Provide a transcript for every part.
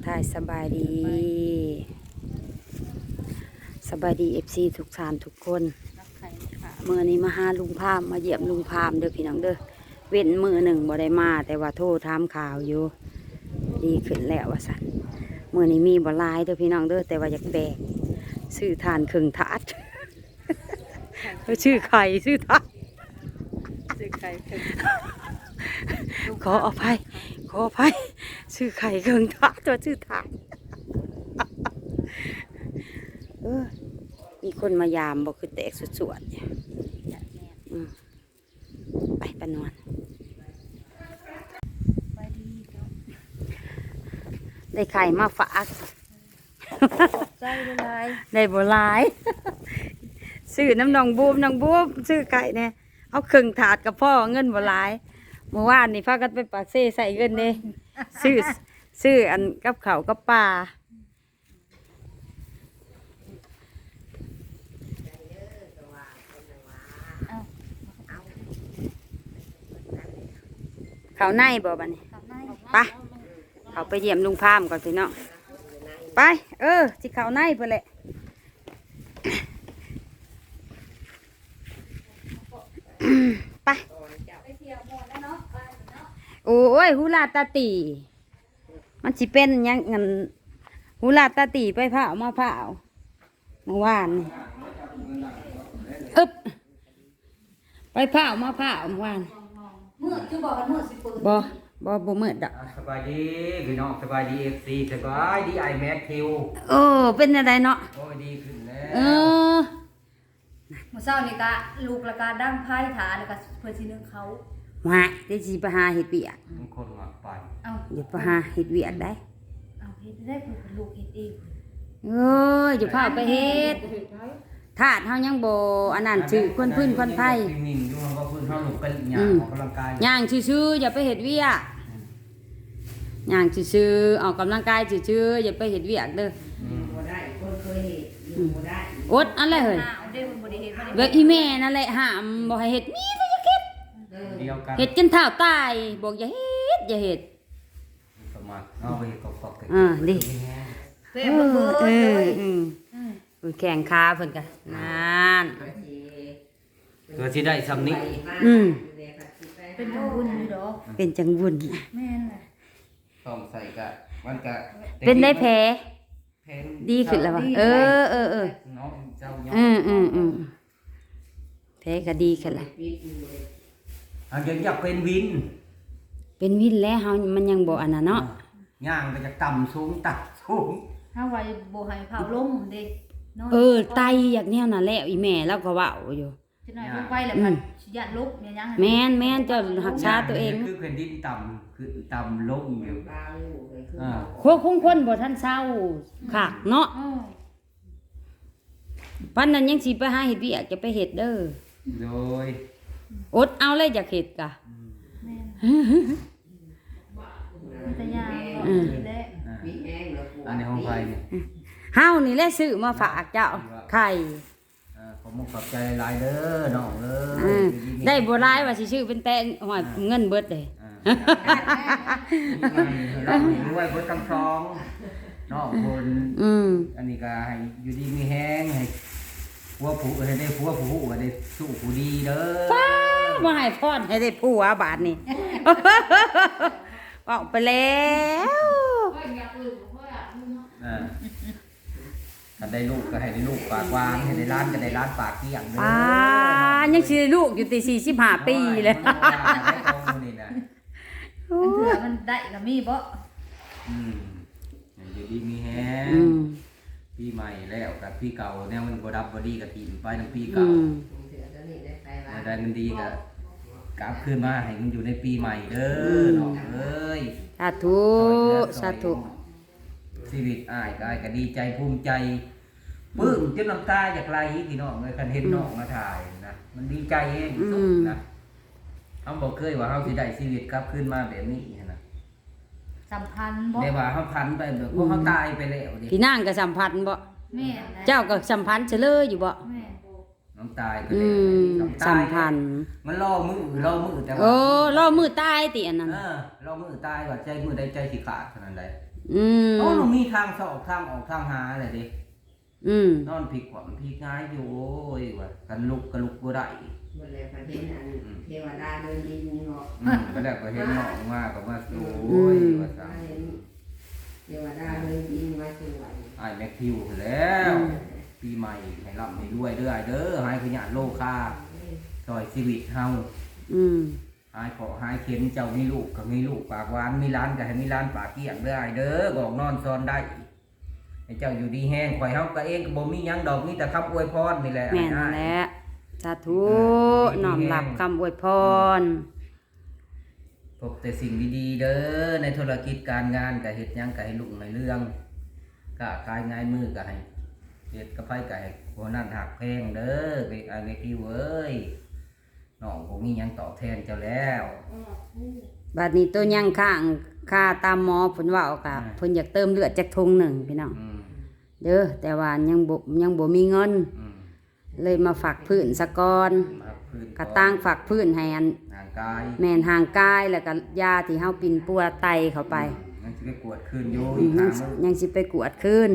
ทายสบายดีFC ทุกท่านทุกคนเมื่อนี้มาหาลุงพามมาเยี่ยมลุงพามเด้อพี่น้องเด้อเว้นมือหนึ่งบ่ได้มาแต่ว่าโทรถามข่าวอยู่ดีขึ้นแล้วว่าสันเมื่อนี้มีบ่หลายเด้อพี่น้องเด้อแต่ว่าอยากแบกซื้อทานครึ่งถาด ชื่อไข่ชื่อถาดขออภัยชื่อไข่ครึ่งถาดตัวชื่อถาด มีคนมายามบอกคือแตกสวดๆเนี่ยไปปนอนได้ไข่มาฝากได้บัวลายซื้อน้ำนองบูมซื้อไข่เนี่ยเอาครึ่งถาดกับพ่อเงินบัวลายเมื่อวานนี่พากันไปปากเซ่ใส่เงินเนี่ยซื้ออันกับเขากับปลาเขาในบ่บัดนี้ไปเขาไปเยี่ยมลุงพามก่อนพี่น้องไปที่เขาในเพื่อแหละไปโอ้ยฮูลาตาตีมันสิเป็นยังงั้นฮูลาตาตีไปเผามาเผาเมื่อวานนี่ไปเผามาเผาเมื่อวานมืดคือบอกกันมืดสิเปิดบ่มืดดอกสบายดีพี่น้องสบายดีFCสบายดีไอแม็กคิวเป็นอะไรเนาะโอ้ยดีขึ้นแล้วเมื่อเช้านี่ก็ลูกละกาดั้งไพ่ถาแล้วก็เพื่อนสินึงเขาว่าได้สิไปหาเฮ็ดเวียกมันคนมาไปเดี๋ยวไปหาเฮ็ดเวียกได้เฮ็ดได้คือลูกเฮ็ดเองอย่าพาไปเฮ็ดถาดเฮายังบ่อันนั้นชื่อคนพื้นคนไผนิ่งๆอยู่เฮาก็พื้นเฮาลูกกันย่างออกกำลังกายย่างซื่อๆอย่าไปเฮ็ดเวียกย่างซื่อๆออกกำลังกายซื่อๆอย่าไปเฮ็ดเวียกเด้อบ่ได้คนเคยเฮ็ดอยู่บ่ได้อดอันไรเฮ้ยเวกอีแม่นั่นแหละห้ามบ่ให้เฮ็ดมีแต่อย่าเฮ็ดเฮ็ดจนเฒ่าตายบอกอย่าเฮ็ดประมาณเอาไปกอกๆกันดิเพิ่นแข่งขาเพิ่นกันนั่นตัวที่ได้ซ้ำนี้เป็นจังบุญอยู่ดอกเป็นจังบุญแม่นน่ะต้องใส่กะมันกะเป็นได้แผลดีขึ้นแล้วป่ะน้องเจ้าแผลก็ดีขึ้นแล้วอยากเป็นวินแล้วเฮามันยังบ่อันน่ะเนาะย่างก็จะต่ำสูงตัดสูงเฮาไว้บ่ให้เผาลมเด้ไตอยากแนวนั้นแล้วอีแม่แล้วก็เว้าอยู่จังได๋ลงไปแล้วมันย่านลุกเนี่ยยังแม่นเจ้ารักษาตัวเองคือแผ่นดินต่ำคือต่ำลงอยู่คนบ่ทันเศร้าค่ะเนาะวันนั้นยังสิไปหาเฮ็ดเวียกจะไปเฮ็ดเด้อโดยอดเอาเลยอยากเฮ็ดกะแม่นมันจะยาวแหละอันนี้ห้องไฟนี่เฮานี่แหละซื้อมาฝากเจ้าไข่ขอมุกขอบใจหลายเด้อน้องเด้อได้บ่หลายว่าสิซื้อเป็นแตงหอยเงินเบิดเด้รวยเบิดทั้งสองน้องคนอันนี้ก็ให้อยู่ดีมีแฮงให้ผัวผู้ให้ได้ผัวผู้ให้ได้สู้ผู้ดีเด้อบ่ให้พรให้ได้ผัวบาทนี่ออกไปแล้วถ้าได้ลูกก็ให้ได้ลูกปากวางให้ได้ร้านก็ได้ร้านปากเกี้ยงเด้อยังสิได้ลูกอยู่ตี45ปีเลยมันได้ก็มีบ่อยู่ดีมีแฮงปีใหม่แล้วกับปีเก่าแนวมันบ่ดับบ่ดีก็ตีไปนำปีเก่าได้มันดีก็กลับคืนมาให้มันอยู่ในปีใหม่เด้อน้องเอ้ยสาธุชีวิตอ้ายก็ดีใจภูมิใจปลื้มจนน้ำตาอยากไหลพี่น้องเลยคันเห็นน้องมาถ่ายนะมันดีใจเองสุดนะเฮาบ่เคยว่าเฮาสิได้ชีวิตกลับคืนมาแบบนี้นะสัมพันธ์บ่ได้ว่าเฮาพันไปแบบพวกเฮาตายไปแล้วดิพี่นางก็สัมพันธ์บ่แม่เจ้าก็สัมพันธ์เฉลยอยู่บ่แม่น้องตายไปแล้วสัมพันธ์มันรอมือแต่ว่ารอมือตายติอันนั้นรอมือตายว่าใจมือใดใจสิขาดเท่านั้นแหละ อืม อ๋อมันมีทางสอบทางออกทางหาอะไรดิ อืม นอนผิดขวามผิดง่ายอยู่โอ้ยว่ากันลุกก็ลุกบ่ได้ หมดเลยประเทศอันเทวดาเดินดินเนาะ ก็แล้วก็เห็นน้องมาก็มาสู้โอ้ยว่าซั่น เทวดาเดินดินมาสวย อ้ายแม็กทิวแล้วปีใหม่ให้ร่ำให้รวยเด้ออ้ายเด้อให้ขยันโลคาซอยชีวิตเฮา อืม หายขอหายเข็นเจ้ามีลูกก็มีลูกปากหวานมีร้านก็ให้มีร้านปากเกี้ยงเด้ออ้ายเด้อกอกนอนซอนได้ให้เจ้าอยู่ดีแห้งข่อยเฮาก็เองก็บ่มีหยังดอกมีแต่คำอวยพรนี่แหละ แม่น อ้าย แหละสาธุน้อมรับคำอวยพร พบแต่สิ่งดีๆเด้อในธุรกิจการงานก็เฮ็ดหยังก็ให้ลุกในเรื่องก็กายง่ายมือก็ให้เฮ็ดกับไผก็ให้บ่นั่นหักแพงเด้อไปอ้ายแม่คิวเอ้ยน้องบ่มีหยังตอบแทนเจ้าแล้ว บัดนี้ตัวยังข้างค่าตามหมอเพิ่นเว้าก็เพิ่นอยากเติมเลือดจักถุงหนึ่งพี่น้อง อืม เด้อแต่ว่ายังบ่มีเงิน อืม เลยมาฝากพื้นสะก่อน มาพื้น กระตั้งฝากพื้นให้อัน ร่างกาย แม่นห่างกายแล้วก็ยาที่เฮาปิ่นปัวไตเข้าไป ยังสิไปกวดคืนอยู่ อื อี ม ก ยัง หามื้อ ยังสิไปกวดคืน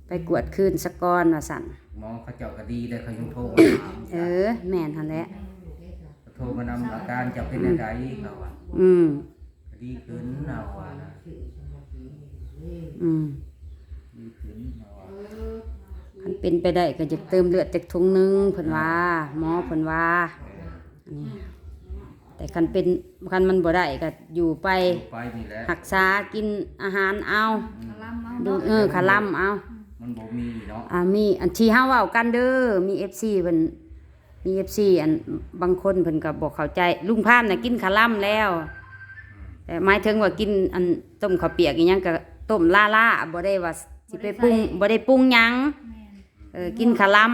ไปกวดคืนสะก่อนว่าซั่น หมอเขาเจ้าก็ดีได้เขายังโทรมาถาม เออแม่นหั่นแหละ โทรมานำอาการเจ้าเป็นจังไดเขาว่า อืม ก็ดีขึ้นเอาว่านะ อืม ดีขึ้นเอาว่า คันเป็นไปได้ก็จะเติมเลือดจักถุงหนึงเพิ่นว่าหมอเพิ่นว่าอันนี้แต่คันมันบ่ได้ก็อยู่ไป อยู่ไปนี่แหละ รักษากินอาหารเอา คลำเอา ดู เนาะ คาล่ำเอา มันบ่มีเนาะ มีอันที่เฮาเว้ากันเด้อมี FC เพิ่นมี FC อันบางคนเพิ่นก็บ่เข้าใจลุงพามน่ะกินคาล่ำแล้ว แต่หมายถึงว่ากินอันต้มข้าวเปียกอีหยังก็ต้มล่าๆบ่ได้ว่าสิไปปรุงบ่ได้ปรุงหยัง แม่น กินคาล่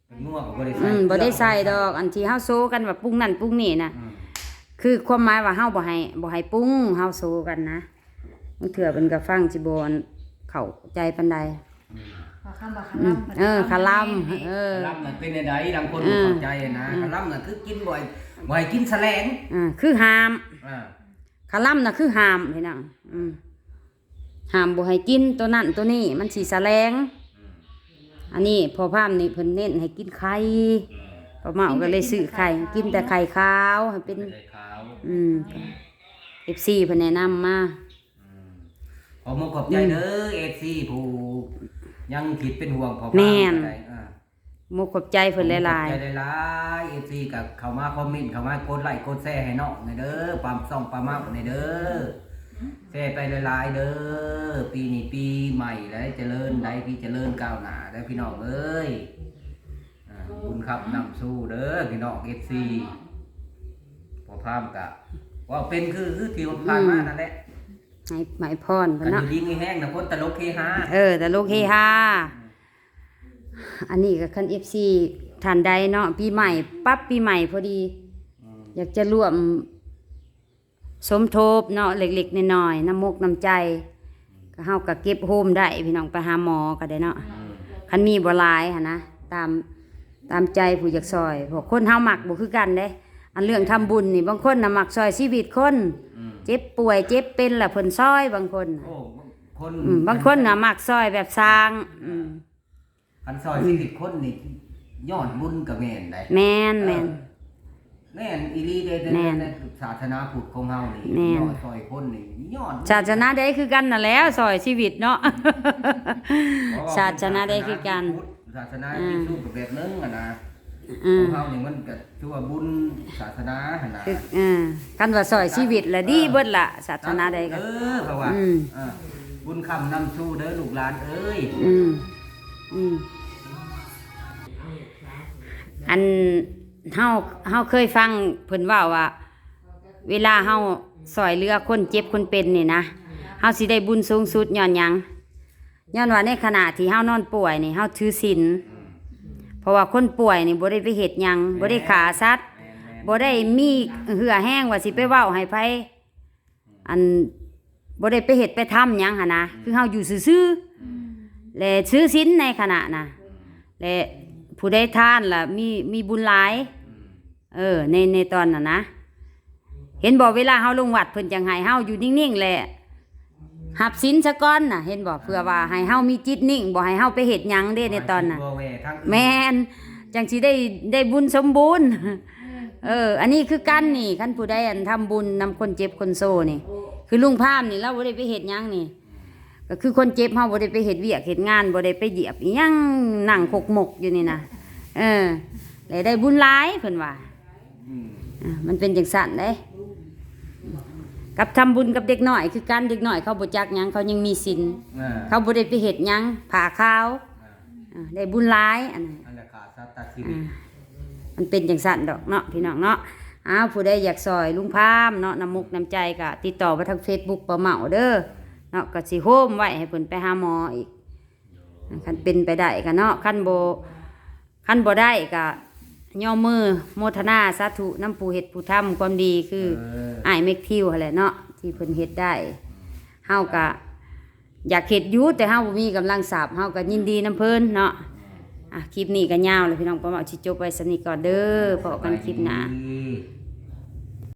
เป็นนัวก็บ่ได้ ำ ใส่ บ่ได้ใส่ดอกอันที่เฮาโซกันว่าปรุงนั่นปรุงนี่น่ะ อืม คือความหมายว่าเฮาบ่ให้ปรุงเฮาโซกันนะบางเทื่อเพิ่นก็ฟังสิบ่เข้าใจปานใด ว่าคำว่าคลำ คาล่ำ คลัมน่ะเป็นจังไดบางคนบ่เข้าใจนะคลัมน่ะคือกินบ่อยกินแสลง คือหาม อ่า คาล่ำน่ะคือหามพี่น้องหามบ่ให้กินตัวนั้นตัวนี้มันสิแสลงอันนี้พอพามนี่เพิ่นเน้นให้กินไข่ป้าเมาก็เลยซื้อไข่กินแต่ไข่ขาวให้เป็น ไข่ขาว FC เพิ่นแนะนำมา ขอมขอบใจเด้อ FC ผู้ยังคิดเป็นห่วงพอ แม่น ได้ หมกขอบใจเพิ่นหลาย ขอบใจหลายๆ FC กับเข้ามาคอมเมนต์เข้ามากดไลค์กดแชร์ให้น้องหน่อยเด้อปามส่องปามเมาหน่อยเด้อแชร์ไปหลายๆเด้อปีนี้ปีใหม่แล้วเจริญได้พี่เจริญก้าวหน้าได้อพี่น้องเอ้ยบุญครับนำสู้เด้อพี่น้อง FC พอพามกะว่าเป็นคือที่ว่าผ่านมานั่นแหละ ๆให้พรเพิ่ กัน นอ เนาะ ยู่ดีมีแห้งนะคนตลกเฮฮา แต่โลกเฮฮาอันนี้ก็คัน FC ท่านใดเนาะปีใหม่ปั๊บปีใหม่พอดี อยากจะร่วมสมทบเนาะเล็กๆน้อยๆน้ำมกน้ำใจก็เฮาก็เก็บโฮมได้พี่น้องไปหาหมอก็ได้เนาะคันมีบ่หลายหั่นนะตามใจผู้อยากซอยเพราะคนเฮามักบ่คือกันเด้อันเรื่องทำบุญนี่บางคนน่ะมักซอยชีวิตคนเจ็บป่วยเจ็บเป็นล่ะเพิ่นซอยบางคนน่ะ โอ้คน บางคนน่ะมักซอยแบบสร้างคันซอย40คนนี่ยอดบุญกับแม่นได้ แม่น แม่นอีหลีเด้ในศาสนาพุทธของเฮานี่ยอดซอยคนนี่ยอด ศาสนาใดคือกันน่ะแล้วซอยชีวิตเนาะ ศาสนาใดคือกัน ศาสนาที่สู้กับแบบนึงอ่ะนะข อื อ ม งเฮานี่มันก็ถือว่าบุญศาสนาหั่นน่ะ คือกันว่าซอยชีวิตละดีเบิดละศาสนาใดกัน เพราะว่า อืม บุญคำนำสู้เด้อลูกหลานเอ้ย อันเฮาเคยฟังเพิ่นเว้าว่า เวลาเฮาซอยเหลือคนเจ็บคนเป็นนี่นะเฮาสิได้บุญสูงสุดย้อนหยังย้อนว่าในขณะที่เฮานอนป่วยนี่เฮาถือศีลเพราะว่าคนป่วยนี่บ่ได้ไปเฮ็ดหยังบ่ได้ฆ่าสัตว์บ่ได้มีเหือแห้งว่าสิไปเว้าให้ไผอันบ่ได้ไปเฮ็ดไปทำหยังหั่นนะคือเฮาอยู่ซื่อๆและถือศีลในขณะน่ะและผู้ใดทานล่ะมีบุญหลายในตอนน่ะนะเห็นบอกเวลาเฮาลงวัดเพิ่นจังให้เฮาอยู่นิ่งๆแหละ หับศีลซะก่อนน่ะเห็นบ่เพื่อว่าให้เฮามีจิตนิ่งบ่ให้เฮาไปเฮ็ดหยังเด้ในตอนน่ะ บ่แว่ทั้งอื่น แม่นจังสิได้บุญสมบูรณ์อันนี้คือกันนี่คันผู้ใดอันทำบุญนำคนเจ็บคนโซ่นี่คือลุงพามนี่เราบ่ได้ไปเฮ็ดหยังนี่ก็คือคนเจ็บเฮาบ่ได้ไปเฮ็ดเวียกเฮ็ดงานบ่ได้ไปเหยียบอีหยังนั่งขกหมกอยู่นี่นะแล้วได้บุญหลายเพิ่นว่า อืม มันเป็นจังซั่นเด้กับทำบุญกับเด็กน้อยคือกันเด็กน้อยเขาบ่จักหยังเขายังมีศีล อ่า เขาบ่ได้ไปเฮ็ดหยังผ่าขาวได้บุญหลายอันนั้น อันละขาดสัตว์ชีวิต มันเป็นจังซั่นดอกเนาะพี่น้องเนาะผู้ใดอยากซอยลุงพามเนาะน้ำมุกน้ำใจก็ติดต่อมาทาง Facebook ป้าเหมาเด้อเนาะก็สิโฮมไว้ให้เพิ่นไปหาหมออีกคันเป็นไปได้ก็เนาะคันบ่ได้ก็ย่อมือโมทนาสาธุน้ำผู้เฮ็ดผู้ทำความดีคืออ้ายเมกทิวหั่นแหละเนาะที่เพิ่นเฮ็ดได้เฮาก็อยากเฮ็ดอยู่แต่เฮาบ่มีกำลังทรัพย์เฮาก็ยินดีนํเพิ่นเนาะคลิปนี้ก็ยาวเลยพี่น้องป้าเหมาสิจบไว้สนิทก่อนเด้อพบกันคลิปหน้า ดี